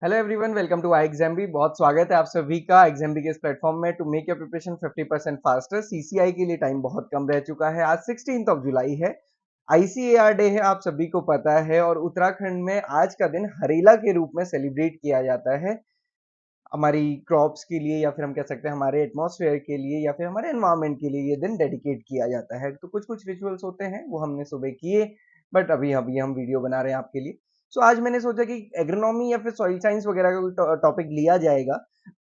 Hello everyone, welcome to आई एग्जाम्बी। बहुत स्वागत है आप सभी का एग्जाम्बी के इस प्लेटफॉर्म में to make your preparation 50% faster. CCI के लिए टाइम बहुत कम रह चुका है। आज 16 जुलाई है, आईसीएआर डे है, आप सभी को पता है। और उत्तराखंड में आज का दिन हरेला के रूप में सेलिब्रेट किया जाता है, हमारी क्रॉप्स के लिए, या फिर हम कह सकते हैं हमारे एटमॉस्फेयर के लिए, या फिर हमारे एनवायरमेंट के लिए ये दिन डेडिकेट किया जाता है। तो कुछ कुछ रिचुअल्स होते हैं वो हमने सुबह किए, बट अभी अभी हम वीडियो बना रहे हैं आपके लिए। सो आज मैंने सोचा कि एग्रोनॉमी या फिर सॉइल साइंस वगैरह का कोई टॉपिक लिया जाएगा,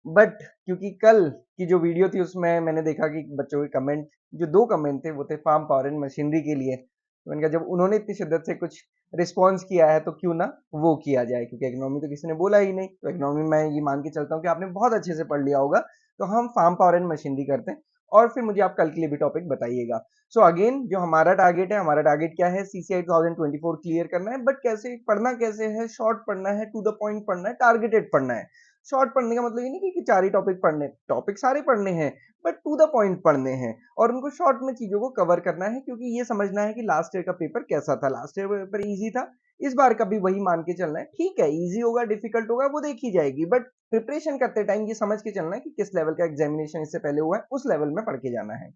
बट क्योंकि कल की जो वीडियो थी उसमें मैंने देखा कि बच्चों के कमेंट, जो दो कमेंट थे वो थे फार्म पावर एंड मशीनरी के लिए। तो मैंने कहा जब उन्होंने इतनी शिद्दत से कुछ रिस्पॉन्स किया है तो क्यों ना वो किया जाए, क्योंकि इकोनॉमी तो किसी ने बोला ही नहीं। तो इकोनॉमी मैं ये मान के चलता हूँ कि आपने बहुत अच्छे से पढ़ लिया होगा। तो हम फार्म पावर एंड मशीनरी करते हैं और फिर मुझे आप कल के लिए भी टॉपिक बताइएगा। सो अगेन जो हमारा टारगेट है, हमारा टारगेट क्या है, सीसीआई 2024 क्लियर करना है। बट कैसे पढ़ना, कैसे है, शॉर्ट पढ़ना है, टू द पॉइंट पढ़ना है, टारगेटेड पढ़ना है। शॉर्ट पढ़ने का मतलब ये नहीं कि चार ही टॉपिक पढ़ने, टॉपिक सारे पढ़ने हैं, बट टू द पॉइंट पढ़ने हैं और उनको शॉर्ट में चीजों को कवर करना है। क्योंकि ये समझना है कि लास्ट ईयर का पेपर कैसा था। लास्ट ईयर पेपर इजी था, इस बार का भी वही मान के चलना है। ठीक है, इजी होगा डिफिकल्ट होगा वो देखी जाएगी, बट प्रिपरेशन करते टाइम ये समझ के चलना है कि किस लेवल का एग्जामिनेशन इससे पहले हुआ है, उस लेवल में पढ़ के जाना है।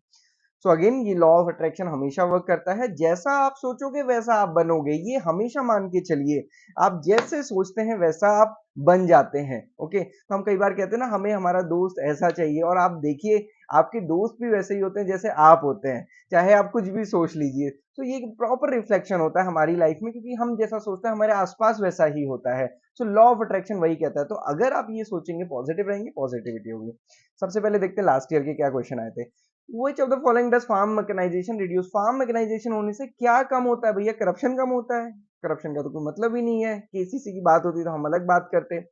सो अगेन ये लॉ ऑफ अट्रैक्शन हमेशा वर्क करता है। जैसा आप सोचोगे वैसा आप बनोगे, ये हमेशा मान के चलिए। आप जैसे सोचते हैं वैसा आप बन जाते हैं। ओके, तो हम कई बार कहते हैं ना हमें हमारा दोस्त ऐसा चाहिए, और आप देखिए आपके दोस्त भी वैसे ही होते हैं जैसे आप होते हैं, चाहे आप कुछ भी सोच लीजिए। तो ये एक प्रॉपर रिफ्लेक्शन होता है हमारी लाइफ में, क्योंकि हम जैसा सोचते हैं हमारे आसपास वैसा ही होता है। सो लॉ ऑफ अट्रैक्शन वही कहता है। तो अगर आप ये सोचेंगे, पॉजिटिव रहेंगे, पॉजिटिविटी होगी। सबसे पहले देखते हैं लास्ट ईयर के क्या क्वेश्चन आए थे। Which of the following does farm mechanization reduce? Farm mechanization होने से क्या कम होता है भैया? करप्शन कम होता है। करप्शन का तो कोई मतलब ही नहीं है। केसीसी की बात होती तो हम अलग बात करते।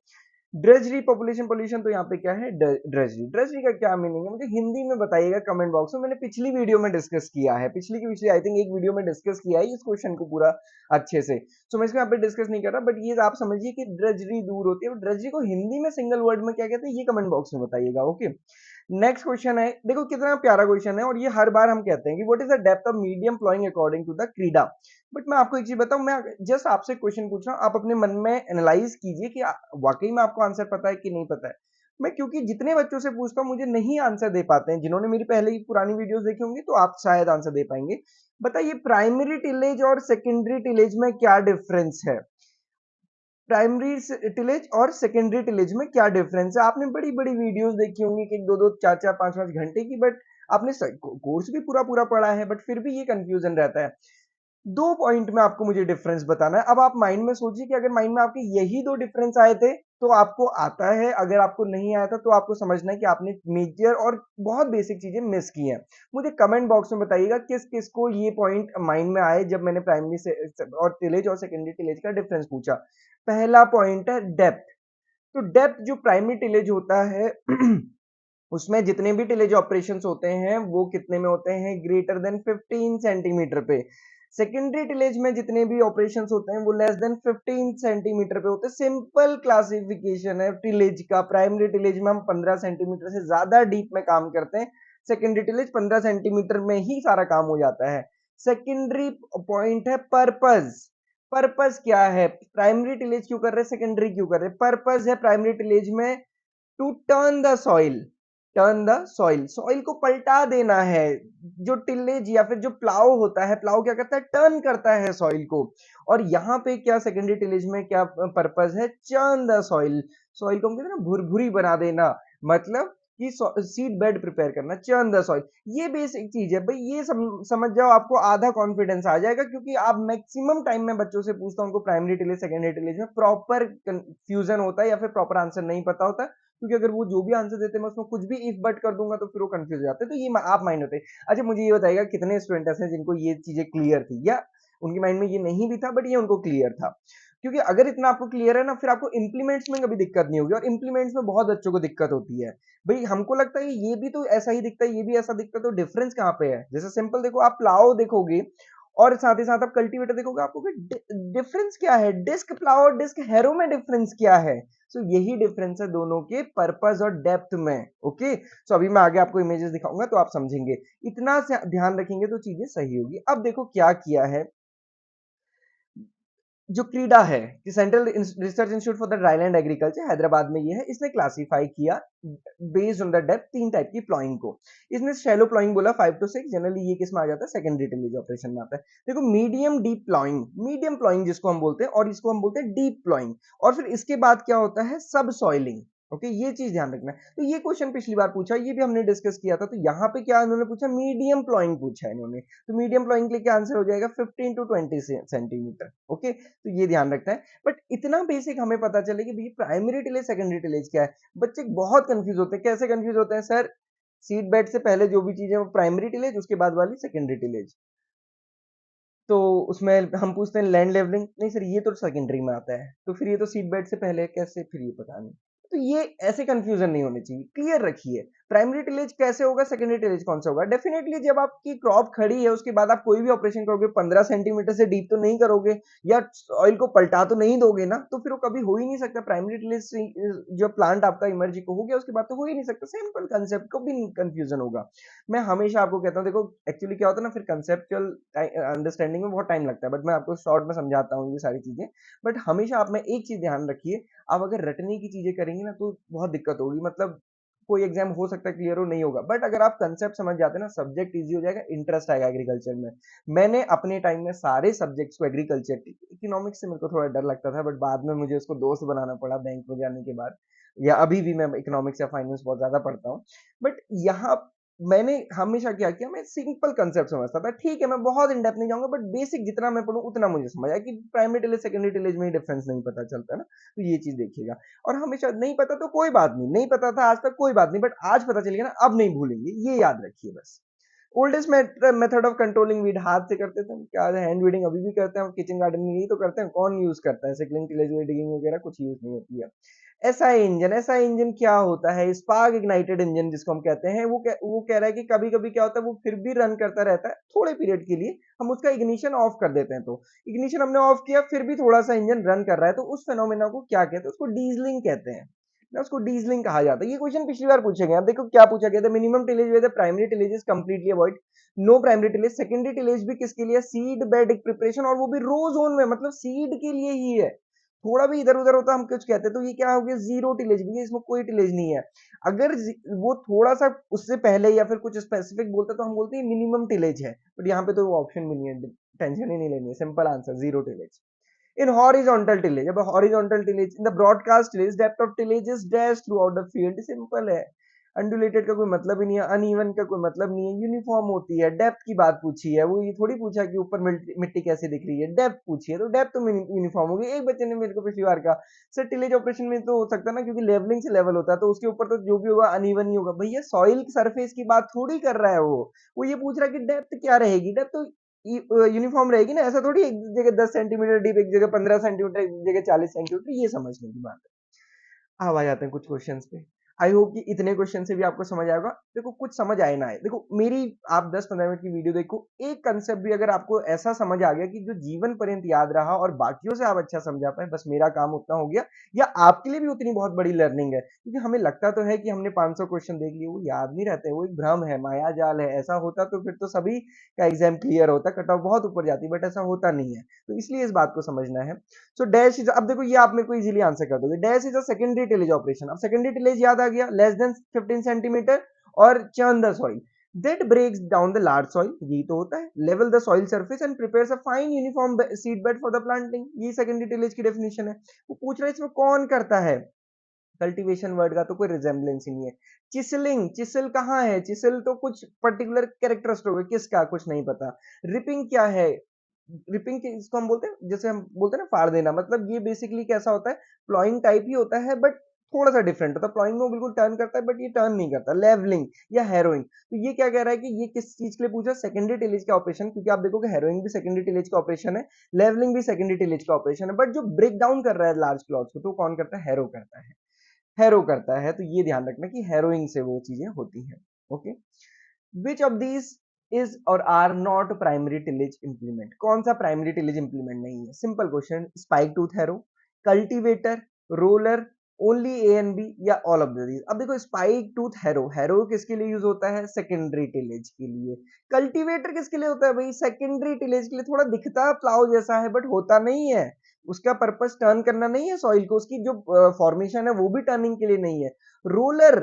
ड्रेजरी पॉपुलेशन पोल्यूशन, तो यहाँ पे क्या है, ड्रेजरी। ड्रेजरी का क्या मीनिंग है मुझे हिंदी में बताइएगा कमेंट बॉक्स में। मैंने पिछली वीडियो में डिस्कस किया है, पिछली की पिछली आई थिंक एक वीडियो में डिस्कस किया है इस क्वेश्चन को पूरा अच्छे से। सो मैं इसको यहाँ पे डिस्कस नहीं कर रहा, बट ये आप समझिए कि ड्रेजरी दूर होती है। ड्रेजरी को हिंदी में सिंगल वर्ड में क्या कहते हैं, ये कमेंट बॉक्स में बताइएगा। ओके, नेक्स्ट क्वेश्चन है, देखो कितना प्यारा क्वेश्चन है, और ये हर बार हम कहते हैं कि what is the depth of medium flowing according to the क्रीडा। बट मैं आपको एक चीज बताऊं, मैं जस्ट आपसे क्वेश्चन पूछ रहा हूं, आप अपने मन में एनालाइज कीजिए कि वाकई में आपको आंसर पता है कि नहीं पता है। मैं क्योंकि जितने बच्चों से पूछता हूं मुझे नहीं आंसर दे पाते हैं। जिन्होंने मेरी पहले ही पुरानी वीडियोस देखी होंगी तो आप शायद आंसर दे पाएंगे। बताइए प्राइमरी टिलेज और सेकेंडरी टिलेज में क्या डिफरेंस है? प्राइमरी टिलेज और सेकेंडरी टिलेज में क्या डिफरेंस है? आपने बड़ी बड़ी वीडियोस देखी होंगी कि दो दो चार चार पांच पांच घंटे की, बट आपने कोर्स भी पूरा पूरा पढ़ा है, बट फिर भी ये कंफ्यूजन रहता है। दो पॉइंट में आपको मुझे डिफरेंस बताना है। अब आप माइंड में सोचिए कि अगर माइंड में आपके यही दो डिफरेंस आए थे तो आपको आता है, अगर आपको नहीं आया था तो आपको समझना है कि आपने मेजर और बहुत बेसिक चीजें मिस की हैं। मुझे कमेंट बॉक्स में बताइएगा किस किस को ये पॉइंट माइंड में आए जब मैंने प्राइमरी से और टिलेज और सेकेंडरी टिलेज का डिफरेंस पूछा। पहला पॉइंट है डेप्थ। तो डेप्थ जो प्राइमरी टिलेज होता है उसमें जितने भी टिलेज ऑपरेशंस होते हैं वो कितने में होते हैं, ग्रेटर देन 15 सेंटीमीटर पे। सेकेंडरी टिलेज में जितने भी ऑपरेशंस होते हैं वो लेस देन 15 सेंटीमीटर पे होते हैं। सिंपल क्लासिफिकेशन है टिलेज का। प्राइमरी टिलेज में हम 15 सेंटीमीटर से ज्यादा डीप में काम करते हैं, सेकेंडरी टिलेज 15 सेंटीमीटर में ही सारा काम हो जाता है। सेकेंडरी पॉइंट है पर्पस। पर्पस क्या है, प्राइमरी टिलेज क्यों कर रहे हैं, सेकेंडरी क्यों कर रहे हैं? पर्पस है प्राइमरी टिलेज में to turn the soil. Turn the soil, soil को पलटा देना है। जो टिलेज या फिर जो प्लाव होता है, प्लाव क्या करता है, टर्न करता है सॉइल को। और यहाँ पे क्या सेकेंडरी टिलेज में क्या पर्पस है, चर्न द सॉइल। सॉइल को हम कहते हैं ना भुरभुरी बना देना, मतलब कि सीड बेड प्रिपेयर करना, चर्न द सॉइल। ये बेसिक चीज है भाई, ये समझ जाओ, आपको आधा कॉन्फिडेंस आ जाएगा। क्योंकि आप मैक्सिमम टाइम में बच्चों से पूछता हूं उनको प्राइमरी टिलेज सेकेंडरी टिलेज में प्रॉपर कंफ्यूजन होता है या फिर प्रॉपर आंसर नहीं पता होता, क्योंकि अगर वो जो भी आंसर देते हैं मैं उसमें कुछ भी इफ बट कर दूंगा तो फिर वो कंफ्यूज हो जाते हैं। तो ये आप माइंड होते हैं। अच्छा मुझे ये बताइएगा कितने स्टूडेंट ऐसे हैं जिनको ये चीजें क्लियर थी, या उनके माइंड में ये नहीं भी था बट ये उनको क्लियर था? क्योंकि अगर इतना आपको क्लियर है ना, फिर आपको इंप्लीमेंट्स में कभी दिक्कत नहीं होगी। और इंप्लीमेंट्स में बहुत बच्चों को दिक्कत होती है। भाई हमको लगता है ये भी तो ऐसा ही दिखता है, ये भी ऐसा दिखता है, तो डिफरेंस कहाँ पे है? जैसे सिंपल देखो, आप प्लाव देखोगे और साथ ही साथ आप कल्टीवेटर देखोगे, आपको डिफरेंस क्या है? डिस्क प्लाव और डिस्क हैरो में डिफरेंस क्या है? सो यही डिफरेंस है दोनों के पर्पस और डेप्थ में। ओके, सो अभी मैं आगे आपको इमेजेस दिखाऊंगा तो आप समझेंगे। इतना से ध्यान रखेंगे तो चीजें सही होगी। अब देखो क्या किया है, जो क्रीडा है कि central research institute for the dryland agriculture Hyderabad में ये है, इसने क्लासिफाई किया based on the depth 3 type की प्लॉइंग को। इसने शैलो प्लॉइंग बोला 5 टू 6, जनरली ये किस में आ जाता है, सेकेंडरी टिलेज ऑपरेशन में आता है। देखो medium deep ploughing, medium ploughing जिसको हम बोलते हैं, और इसको हम बोलते हैं डीप प्लॉइंग, और फिर इसके बाद क्या होता है, सब सॉइलिंग। ओके, ये चीज ध्यान रखना है। तो ये क्वेश्चन पिछली बार पूछा, ये भी हमने डिस्कस किया था। तो यहाँ पे क्या इन्होंने पूछा, मीडियम प्लॉइंग पूछा है इन्होंने। तो मीडियम प्लॉइंग के लिए क्या आंसर हो जाएगा, 15 टू 20 सेंटीमीटर। ओके, तो ये ध्यान रखना है। बट इतना बेसिक हमें पता चले कि भाई प्राइमरी टिलेज सेकेंडरी टिलेज क्या है। बच्चे बहुत कंफ्यूज होते हैं। कैसे कंफ्यूज होते हैं सर, सीड बेड से पहले जो भी चीजें वो प्राइमरी टिलेज, उसके बाद वाली सेकेंडरी टिलेज। तो उसमें हम पूछते हैं लैंड लेवलिंग, नहीं सर ये तो सेकेंडरी में आता है। तो फिर ये तो सीड बेड से पहले है, कैसे, फिर ये पता नहीं। तो ये ऐसे कंफ्यूजन नहीं होने चाहिए, क्लियर रखिए। प्राइमरी टिलेज कैसे होगा, सेकेंडरी टिलेज कौन सा होगा। डेफिनेटली जब आपकी क्रॉप खड़ी है उसके बाद आप कोई भी ऑपरेशन करोगे, 15 सेंटीमीटर से डीप तो नहीं करोगे, या ऑयल को पलटा तो नहीं दोगे ना, तो फिर वो कभी हो ही नहीं सकता। प्राइमरी टिलेज से जो प्लांट आपका इमर्ज हो गया उसके बाद तो हो ही नहीं सकता। सिंपल कंसेप्ट, को भी कंफ्यूजन होगा। मैं हमेशा आपको कहता हूँ, देखो एक्चुअली क्या होता है ना, फिर कंसेप्चुअल अंडरस्टैंडिंग में बहुत टाइम लगता है, बट मैं आपको शॉर्ट में समझाता हूँ ये सारी चीजें। बट हमेशा आप में एक चीज ध्यान रखिए, आप अगर रटने की चीजें करेंगे ना तो बहुत दिक्कत होगी। मतलब कोई एग्जाम हो सकता है क्लियर हो, नहीं होगा, बट अगर आप कंसेप्ट समझ जाते हैं ना, सब्जेक्ट इजी हो जाएगा, इंटरेस्ट आएगा एग्रीकल्चर में। मैंने अपने टाइम में सारे सब्जेक्ट्स को, एग्रीकल्चर, इकोनॉमिक्स से मेरे को थोड़ा डर लगता था, बट बाद में मुझे उसको दोस्त बनाना पड़ा बैंक में जाने के बाद, या अभी भी मैं इकोनॉमिक्स या फाइनेंस बहुत ज्यादा पढ़ता हूँ। बट यहाँ मैंने हमेशा क्या किया, मैं सिंपल कंसेप्ट समझता था। ठीक है, मैं बहुत इन डेप्थ नहीं जाऊंगा, बट बेसिक जितना मैं पढ़ूं उतना मुझे समझ आया कि प्राइमरी टिलेज सेकेंडरी टिलेज में ही डिफरेंस नहीं पता चलता ना। तो ये चीज देखिएगा। और हमेशा नहीं पता तो कोई बात नहीं, नहीं पता था आज तक कोई बात नहीं, बट आज पता चल गया ना, अब नहीं भूलेंगे, ये याद रखिए बस। Oldest method of controlling weed, हाथ से करते थे हम, क्या हैंड वीडिंग अभी भी करते हैं, किचन गार्डन में यही तो करते हैं। कौन यूज करता है सिकलिंग, टिलेज, डिगिंग वगैरह, कुछ यूज नहीं होती है। एसआई इंजन, एसआई इंजन क्या होता है, स्पार्क इग्नाइटेड इंजन जिसको हम कहते हैं। वो कह रहा है कि कभी कभी क्या होता है, वो फिर भी रन करता रहता है थोड़े पीरियड के लिए, हम उसका इग्निशन ऑफ कर देते हैं। तो इग्निशन हमने ऑफ किया, फिर भी थोड़ा सा इंजन रन कर रहा है, तो उस फेनोमेना को क्या कहते हैं, उसको डीजलिंग कहते हैं ना, उसको डीजलिंग कहा जाता है। ये क्वेश्चन पिछली बार पूछे गए। अब देखो क्या पूछा गया था, minimum tillage with primary tillage is completely avoid, no primary tillage. Secondary tillage भी किसके लिए, सीड बेड प्रिपरेशन, और वो भी रो जोन में, मतलब सीड के लिए ही है। थोड़ा भी इधर उधर होता हम कुछ कहते हैं, तो ये क्या हो गया, जीरो टिलेज भी है, इसमें कोई टिलेज नहीं है। अगर वो थोड़ा सा उससे पहले या फिर कुछ स्पेसिफिक बोलता तो हम बोलते हैं मिनिमम टिलेज है, बट यहाँ पे तो वो ऑप्शन भी नहीं है, टेंशन ही नहीं लेनी है, simple answer zero tillage. In horizontal tillage, अब horizontal tillage, in the broadcast tillage, depth of tillage is dash throughout the field, simple है। अनडुलेटेड का कोई मतलब ही नहीं है, अनइवन का कोई मतलब नहीं है, यूनिफॉर्म होती है। डेप्थ की बात पूछी है, वो ये थोड़ी पूछा कि ऊपर मिट्टी कैसे दिख रही है, डेप्थ पूछी है, तो डेप्थ तो यूनिफॉर्म होगी। एक बच्चे ने मेरे को पिछली बार कहा, सर टिलेज ऑपरेशन में तो हो सकता है ना, क्योंकि लेवलिंग से लेवल होता है, तो उसके ऊपर तो जो भी होगा अनइवन ही होगा। भैया सॉइल सरफेस की बात थोड़ी कर रहा है वो ये पूछ रहा है कि डेप्थ क्या रहेगी। डेप्थ तो यूनिफॉर्म रहेगी ना, ऐसा थोड़ी एक जगह 10 सेंटीमीटर डीप, एक जगह 15 सेंटीमीटर, एक जगह 40 सेंटीमीटर, ये समझने की बात है। अब आ जाते हैं कुछ क्वेश्चंस पे। आई होप कि इतने क्वेश्चन से भी आपको समझ आएगा। देखो कुछ समझ आए ना आए, देखो मेरी आप 10-15 मिनट की वीडियो देखो, एक कंसेप्ट भी अगर आपको ऐसा समझ आ गया कि जो जीवन पर्यंत याद रहा और बाकियों से आप अच्छा समझा पाए, बस मेरा काम उतना हो गया, या आपके लिए भी उतनी बहुत बड़ी लर्निंग है। क्योंकि हमें लगता तो है कि हमने 500 क्वेश्चन देख लिए, वो याद नहीं रहते, वो एक भ्रम है, माया जाल है। ऐसा होता तो फिर तो सभी का एग्जाम क्लियर होता, कट ऑफ बहुत ऊपर जाती, बट ऐसा होता नहीं है। तो इसलिए इस बात को समझना है। सो डैश इज, अब देखो ये आप मेरे को इजीली आंसर कर दोगे, dash is a secondary tillage operation. अब सेकेंडरी टिलेज याद आ गया, लेस देन 15 सेंटीमीटर, और churn the soil that breaks down the large soil, यही तो होता है, level the soil surface and prepares a fine uniform seed bed for the planting, ये secondary tillage की डेफिनेशन है। वो पूछ रहा है इसमें कौन करता है। कल्टीवेशन वर्ड का तो कोई रिजेम्बलेंस ही नहीं है। चिसलिंग, चिसल कहाँ है, चिसल तो कुछ पर्टिकुलर कैरेक्टरिस्टिक होगा, किसका कुछ नहीं पता। रिपिंग क्या है, रिपिंग के इसको हम बोलते हैं, जैसे हम बोलते हैं ना फाड़ देना, मतलब ये बेसिकली कैसा होता है, प्लॉइंग टाइप ही होता है, बट थोड़ा सा डिफरेंट होता है। प्लॉइंग में वो बिल्कुल टर्न करता है, बट ये टर्न नहीं करता। लेवलिंग या हैरोइंग, तो ये क्या कह रहा है कि ये किस चीज के लिए पूछा, सेकेंडरी टिलेज का ऑपरेशन, क्योंकि आप देखोगे हैरोइंग भी सेकेंडरी टिलेज का ऑपरेशन है, लेवलिंग भी सेकेंडरी टिलेज का ऑपरेशन है, बट जो ब्रेक डाउन कर रहा है लार्ज क्लॉथ्स को, तो कौन करता है, हैरो करता है। हैरो करता है, तो ये ध्यान रखना कि हैरोइंग से वो चीजें होती हैं। Okay, which of these is और are not primary tillage implement, कौन सा प्राइमरी टिलेज इंप्लीमेंट नहीं है। Simple question, spike tooth harrow, cultivator, roller, only A and B, या ऑल ऑफ दीज। अब देखो स्पाइक टूथ हैरो, हैरो किसके लिए यूज होता है, सेकेंडरी टिलेज के लिए। कल्टीवेटर किसके लिए होता है भाई, सेकेंडरी टिलेज के लिए। थोड़ा दिखता प्लाव जैसा है, बट होता नहीं है। उसका पर्पस टर्न करना नहीं है सॉइल को, उसकी जो फॉर्मेशन है वो भी टर्निंग के लिए नहीं है। रोलर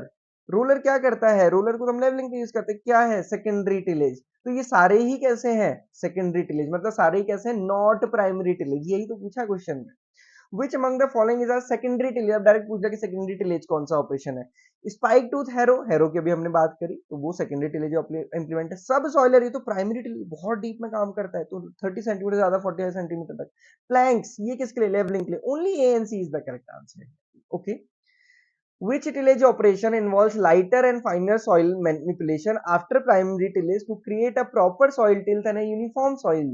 रोलर क्या करता है, रोलर को हम लेवलिंग के यूज करते हैं, क्या है, सेकेंडरी टिलेज। तो ये सारे ही कैसे हैं, सेकेंडरी टिलेज, मतलब सारे ही कैसे हैं, नॉट प्राइमरी टिलेज, यही तो पूछा क्वेश्चन में। Which among the following is a secondary tillage, अब डायरेक्ट पूछ लिया कि सेकेंडरी टिलेज कौन सा ऑपरेशन है। स्पाइक टूथ हैरो, हैरो की अभी हमने बात करी, तो वो सेकेंडरी टिलेज इंप्लीमेंट है। सब सॉइलर, ये तो प्राइमरी टिलेज बहुत डीप में काम करता है, तो 30 सेंटीमीटर ज्यादा 45 सेंटीमीटर तक। प्लैंक्स, ये किसके लिए, लेवलिंग के लिए। Only A and C is the correct answer. Okay, which tillage operation involves lighter and finer soil manipulation after primary tillage to create a proper soil tilth and a uniform soil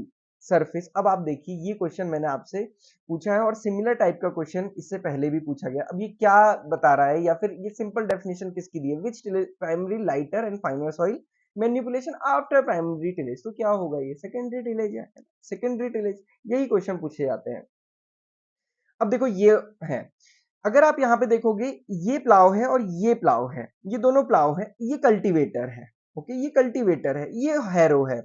surface। अब आप देखिए, ये question मैंने आपसे पूछा है और similar type का क्वेश्चन इससे पहले भी पूछा गया। अब ये क्या बता रहा है, या फिर ये सिंपल डेफिनेशन किसकी दी है, which tillage primary lighter and finer soil manipulation after primary tillage, तो क्या होगा, ये सेकेंडरी टिलेज है, सेकेंडरी टिलेज, यही क्वेश्चन पूछे जाते हैं। अब देखो ये है, अगर आप यहाँ पे देखोगे, ये प्लाव है और ये प्लाव है, ये दोनों प्लाव है, ये कल्टीवेटर है। ओके, ये कल्टीवेटर है, ये हैरो है।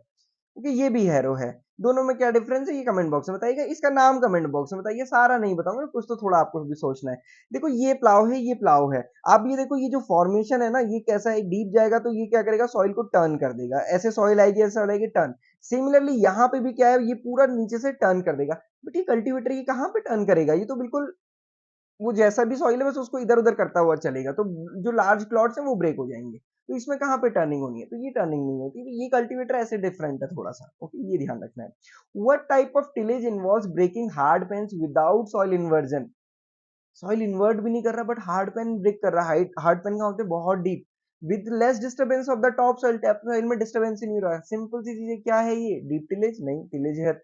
ओके, ये भी हैरो है। दोनों में क्या डिफरेंस है, ये कमेंट बॉक्स में बताइएगा, इसका नाम कमेंट बॉक्स में बताइए, सारा नहीं बताऊंगा, कुछ तो थोड़ा आपको भी सोचना है। देखो ये प्लाव है, ये प्लाव है। आप ये देखो, ये जो फॉर्मेशन है ना, ये कैसा है, डीप जाएगा तो ये क्या करेगा, सॉइल को टर्न कर देगा, ऐसे सॉइल आएगी, ऐसे सॉइल आएगी, टर्न। सिमिलरली यहाँ पे भी क्या है, ये पूरा नीचे से टर्न कर देगा। बट ये कल्टीवेटर ये कहाँ पे टर्न करेगा, ये तो बिल्कुल वो जैसा भी सॉइल है बस उसको इधर-उधर करता हुआ चलेगा, तो जो लार्ज प्लॉट्स हैं वो ब्रेक हो जाएँगे। तो इसमें कहाँ पे टर्निंग होनी है? तो ये टर्निंग नहीं होती, तो ये कल्टीवेटर ऐसे डिफरेंट है थोड़ा-सा, ओके, ये ध्यान रखना है। What type of tillage involves breaking hard pans without soil inversion? Soil invert भी नहीं कर रहा बट हार्ड पैन ब्रेक कर रहा है। हार्ड पैन कहाँ होते हैं, बहुत deep, with less disturbance of the top soil, top soil में डिस्टर्बेंस ही नहीं हो रहा है। सिंपल सी चीज है, क्या है ये, डीप टिलेज? नहीं, टिलेज है।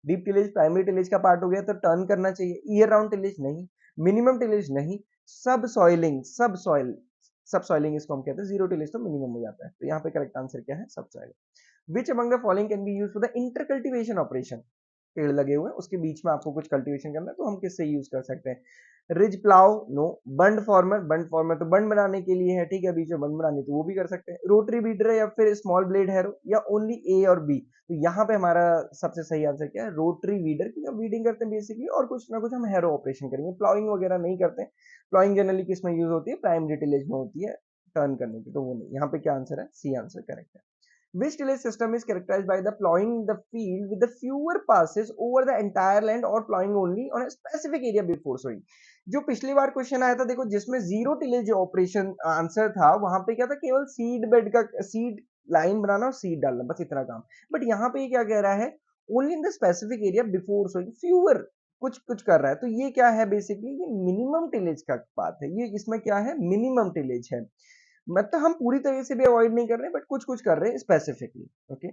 डीप टिलेज प्राइमरी टिलेज का पार्ट हो गया, तो टर्न करना चाहिए। ईयर राउंड टिलेज नहीं, मिनिमम टिलेज नहीं, सब सॉइलिंग, सब सॉइल, सब सॉइलिंग इसको हम कहते हैं। जीरो टिलेज तो मिनिमम हो जाता है, तो यहाँ पे करेक्ट आंसर क्या है, सब soil. Which among the following can be used for the inter cultivation operation? पेड़ लगे हुए हैं, उसके बीच में आपको कुछ कल्टीवेशन करना है, तो हम किससे यूज कर सकते हैं? रिज प्लाव नो, बंड फॉर्मर, बंड फॉर्मर तो बंड बनाने के लिए है, ठीक है, बीच में बंड बनानी तो वो भी कर सकते हैं। रोटरी बीडर या फिर स्मॉल ब्लेड हैरो, या ओनली ए और बी? तो यहाँ पे हमारा सबसे सही आंसर क्या है, रोटरी वीडर, क्योंकि हम वीडिंग करते हैं बेसिकली, और कुछ ना कुछ हम हैरो ऑपरेशन करेंगे, प्लाइंग वगैरह नहीं करते हैं। प्लाइंग जनरली किस में यूज होती है, प्राइमरी टिलेज में होती है, टर्न करने की, तो वो नहीं। यहाँ पे क्या आंसर है, सी आंसर करेक्ट है। Which tillage system is characterized by the plowing the field with the fewer passes over the entire land or plowing only on a specific area before sowing? जो पिछली बार question आया था देखो, जिसमें zero tillage operation answer था, वहां पे क्या था, केवल सीड बेड का सीड लाइन बनाना और सीड डालना, बस इतना काम। बट यहाँ पे क्या कह रहा है, only in the specific area before sowing, fewer, कुछ कुछ कर रहा है, तो ये क्या है, बेसिकली ये मिनिमम टिलेज का बात है, ये इसमें क्या है, मिनिमम टिलेज है। मतलब हम पूरी तरह से भी अवॉइड नहीं कर रहे बट कुछ कुछ कर रहे हैं specifically. Okay,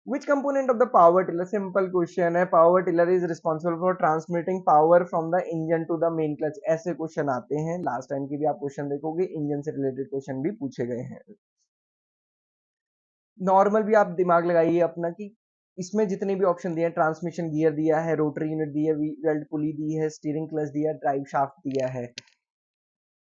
which component of the power tiller, simple question है, power tiller is responsible for transmitting power from the engine to the main clutch, ऐसे क्वेश्चन आते हैं। लास्ट टाइम की भी आप क्वेश्चन देखोगे, इंजन से रिलेटेड क्वेश्चन भी पूछे गए हैं। नॉर्मल भी आप दिमाग लगाइए अपना कि इसमें जितने भी ऑप्शन दिए हैं, ट्रांसमिशन गियर दिया है, रोटरी यूनिट दी है, वेल्ड पुली दी है, स्टीयरिंग क्लच दिया है, ड्राइव शाफ्ट दिया है,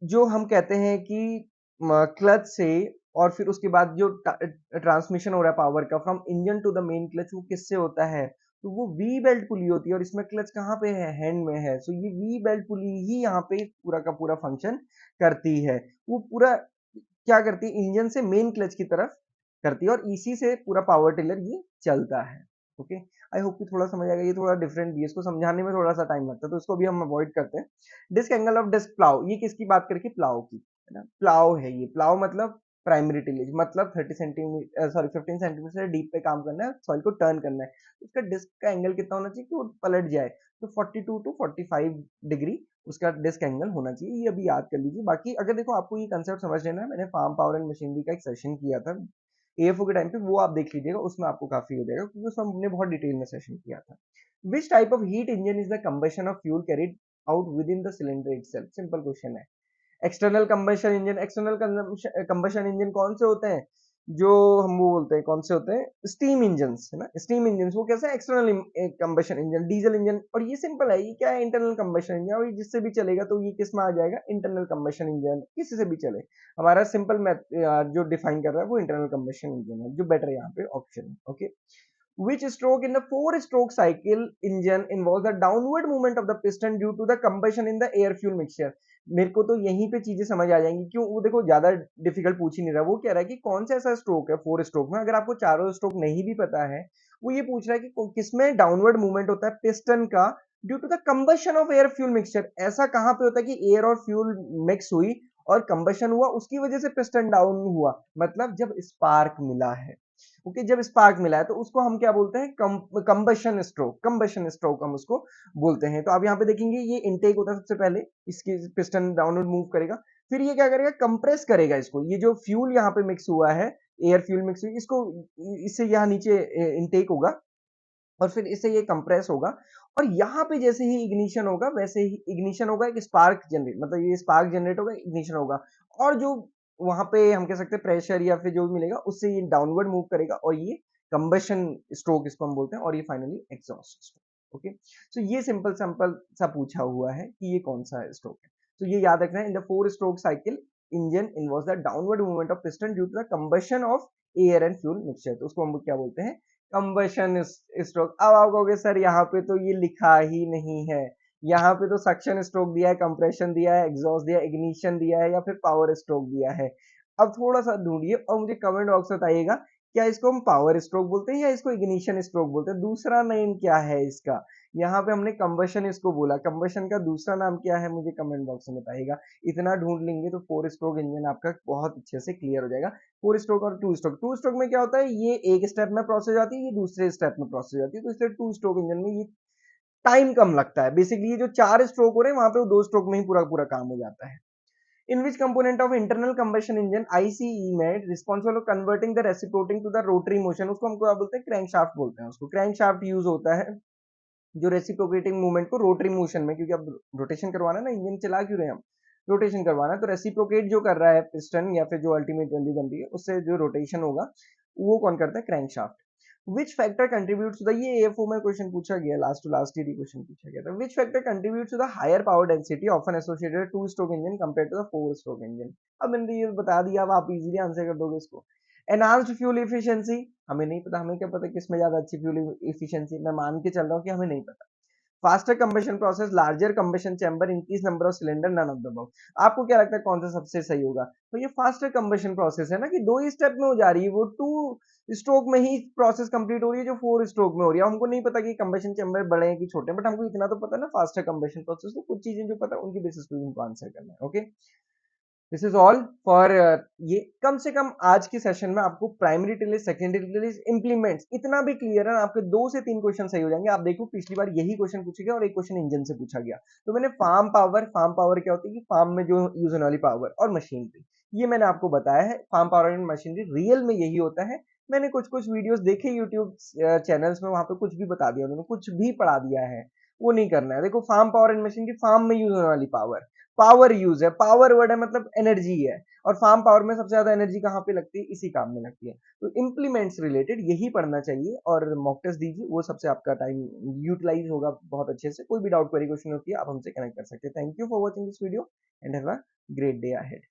जो हम कहते हैं कि क्लच से, और फिर उसके बाद जो ट्रांसमिशन हो रहा है पावर का from engine to the main clutch, वो किससे होता है, तो वो वी बेल्ट पुली होती है, और इसमें क्लच कहाँ पे है, हैंड में है, सो ये वी बेल्ट पुली ही यहाँ पे पूरा का पूरा फंक्शन करती है। वो पूरा क्या करती है, इंजन से मेन क्लच की तरफ करती है, और इसी से पूरा पावर टिलर ये चलता है। ओके, आई होप कि थोड़ा समझ आएगा, ये थोड़ा डिफरेंट भी है, इसको समझाने में थोड़ा सा टाइम लगता है, तो इसको भी हम अवॉइड करते हैं। Disc angle of disc plough, ये किसकी बात करके, प्लाव की, है ना, प्लाव है ये, प्लाव मतलब प्राइमरी टिलेज, मतलब 30 सेंटीमीटर, सॉरी 15 सेंटीमीटर से डीप पे काम करना है, सॉइल को टर्न करना है, उसका डिस्क का एंगल कितना होना चाहिए कि वो पलट जाए, तो 42 टू 45 डिग्री उसका डिस्क एंगल होना चाहिए, ये अभी याद कर लीजिए। बाकी अगर देखो आपको ये कंसेप्ट समझ लेना है, मैंने फार्म पावर एंड मशीनरी का एक सेशन किया था एएफओ के टाइम पे, वो आप देख लीजिएगा, उसमें आपको काफी हो जाएगा, क्योंकि उसमें हमने बहुत डिटेल में सेशन किया था। Which type of heat engine is the combustion of fuel carried out within the cylinder itself, simple question है। External combustion engine, external combustion engine कौन से होते हैं, जो हम वो बोलते हैं, कौन से होते हैं, स्टीम इंजन, है ना, स्टीम इंजन वो कैसे, external combustion engine, diesel engine, और ये सिंपल है, ये क्या है, इंटरनल कंबशन इंजन, और ये जिससे भी चलेगा तो ये किस में आ जाएगा, इंटरनल कंबशन इंजन, किसी से भी चले, हमारा सिंपल मैथ जो डिफाइन कर रहा है वो इंटरनल कंबशन इंजन है, जो बेटर यहाँ पे ऑप्शन है। Okay, which stroke in the 4-stroke cycle engine involves the downward movement of the piston due to the combustion in the air fuel mixture। मेरे को तो यहीं पे चीजें समझ आ जाएंगी, क्यों, वो देखो ज्यादा डिफिकल्ट पूछ ही नहीं रहा, वो कह रहा है कि कौन सा ऐसा स्ट्रोक है 4 स्ट्रोक में, अगर आपको चारों स्ट्रोक नहीं भी पता है, वो ये पूछ रहा है कि किसमें डाउनवर्ड मूवमेंट होता है पिस्टन का due to the combustion of air fuel mixture. ऐसा कहां पे होता है कि एयर और फ्यूल मिक्स हुई और कंबशन हुआ, उसकी वजह से पिस्टन डाउन हुआ, मतलब जब स्पार्क मिला है। ओके, जब स्पार्क मिला है तो उसको हम क्या बोलते हैं, कंबशन स्ट्रोक, कंबशन स्ट्रोक हम उसको बोलते हैं। तो आप यहाँ पे देखेंगे ये इनटेक होता है सबसे पहले, इसके पिस्टन डाउनवर्ड मूव करेगा, फिर ये क्या करेगा, कंप्रेस करेगा इसको, ये जो फ्यूल यहाँ पे मिक्स हुआ है, एयर फ्यूल मिक्स हुई, इसको इससे यहाँ नीचे इनटेक होगा और फिर इससे ये कंप्रेस होगा, और यहाँ पे जैसे ही इग्निशन होगा वैसे ही इग्निशन होगा, एक स्पार्क जनरेट, मतलब ये स्पार्क जनरेट होगा, इग्निशन होगा, और जो वहां पे हम कह सकते हैं प्रेशर या फिर जो भी मिलेगा उससे ये डाउनवर्ड मूव करेगा, और ये कंबशन स्ट्रोक इसको हम बोलते हैं, और ये फाइनली एग्जॉस्ट स्ट्रोक। ओके, सो ये सिंपल सिंपल सा पूछा हुआ है कि ये कौन सा स्ट्रोक है। तो ये याद रखना है, in the four stroke cycle engine involves the downward movement of piston due to the combustion of air and fuel mixture, तो उसको हम क्या बोलते हैं, कंबशन स्ट्रोक। अब आप कहोगे सर यहाँ पे तो ये लिखा ही नहीं है, यहाँ पे तो सक्शन स्ट्रोक दिया है, कंप्रेशन दिया है, एग्जॉस्ट दिया है, इग्निशन दिया है, या फिर पावर स्ट्रोक दिया है। अब थोड़ा सा ढूंढिए और मुझे कमेंट बॉक्स में बताइएगा, क्या इसको हम पावर स्ट्रोक बोलते हैं या इसको इग्निशन स्ट्रोक बोलते हैं, दूसरा नेम क्या है इसका। यहाँ पे हमने कंबशन इसको बोला, कंबशन का दूसरा नाम क्या है, मुझे कमेंट बॉक्स में बताइएगा। इतना ढूंढ लेंगे तो 4-स्ट्रोक इंजन आपका बहुत अच्छे से क्लियर हो जाएगा। 4 स्ट्रोक और 2 स्ट्रोक, 2 स्ट्रोक में क्या होता है, ये एक स्टेप में प्रोसेस हो जाती है, ये दूसरे स्टेप में प्रोसेस हो जाती है, तो इसलिए 2 स्ट्रोक इंजन में ये टाइम कम लगता है। बेसिकली ये जो 4 स्ट्रोक हो रहे हैं वहां पे वो 2 स्ट्रोक में ही पूरा पूरा काम हो जाता है। In which component of internal combustion engine ICE में responsible converting the reciprocating to the rotary motion, उसको हमको क्या बोलते हैं, क्रैंकशाफ्ट बोलते हैं, उसको क्रैंकशाफ्ट यूज होता है जो रेसिप्रोकेटिंग मूवमेंट को रोटरी मोशन में, क्योंकि अब रोटेशन करवाना है ना, इंजन चला क्यों रहे हैं हम, रोटेशन करवाना है, तो रेसिप्रोकेट जो कर रहा है पिस्टन या फिर जो अल्टीमेट वैल्यू बन रही है उससे जो रोटेशन होगा वो कौन करता है, crankshaft. Which factor contributes to the, ये एएफओ में क्वेश्चन पूछा गया, last to last year question पूछा गया था, which factor contributes to the higher power density often associated 2 stroke engine compare to the 4 stroke engine. अब मैंने ये बता दिया, अब आप इजीली आंसर कर दोगे इसको। एनहांस्ड फ्यूल एफिशिएंसी, हमें नहीं पता, हमें क्या पता किसमें ज्यादा अच्छी फ्यूल एफिशिएंसी, मैं मान के चल रहा हूँ कि हमें नहीं पता। Faster combustion process, larger combustion chamber, increase number of cylinder, none of the above. आपको क्या लगता है कौन सा सबसे सही होगा, तो ये फास्टर कंबशन प्रोसेस है ना, कि 2 ही स्टेप में हो जा रही है, वो 2 स्ट्रोक में ही प्रोसेस कंप्लीट हो रही है जो 4 स्ट्रोक में हो रही है। हमको नहीं पता कि कंबशन चैम्बर बड़े हैं कि छोटे हैं, बट हमको इतना तो पता है ना फास्टर कंबशन प्रोसेस, तो कुछ चीजें जो पता है उनकी बेसिस पे हमको आंसर करना है। Okay, this is all for ये, कम से कम आज के सेशन में आपको primary tillage, secondary tillage, implements इतना भी क्लियर है, आपके 2 से 3 क्वेश्चन सही हो जाएंगे। आप देखो पिछली बार यही क्वेश्चन पूछा गया और एक क्वेश्चन इंजन से पूछा गया, तो मैंने फार्म पावर क्या होती है कि फार्म में जो यूज होने वाली पावर, और मशीनरी, ये मैंने आपको बताया है, farm power and machinery real में यही होता है। मैंने कुछ कुछ वीडियोस देखे यूट्यूब चैनल्स में, वहां पे कुछ भी बता दिया उन्होंने, कुछ भी पढ़ा दिया है, वो नहीं करना है। देखो farm power and machinery, farm में यूज होने वाली पावर, पावर यूज है, पावर वर्ड है मतलब एनर्जी है, और फार्म पावर में सबसे ज्यादा एनर्जी कहाँ पे लगती है, इसी काम में लगती है। तो इंप्लीमेंट्स रिलेटेड यही पढ़ना चाहिए, और मॉक टेस्ट दीजिए, वो सबसे आपका टाइम यूटिलाइज होगा बहुत अच्छे से। कोई भी डाउट क्वेरी क्वेश्चन होती है आप हमसे कनेक्ट कर सकते हैं। Thank you for watching this video and have a great day ahead.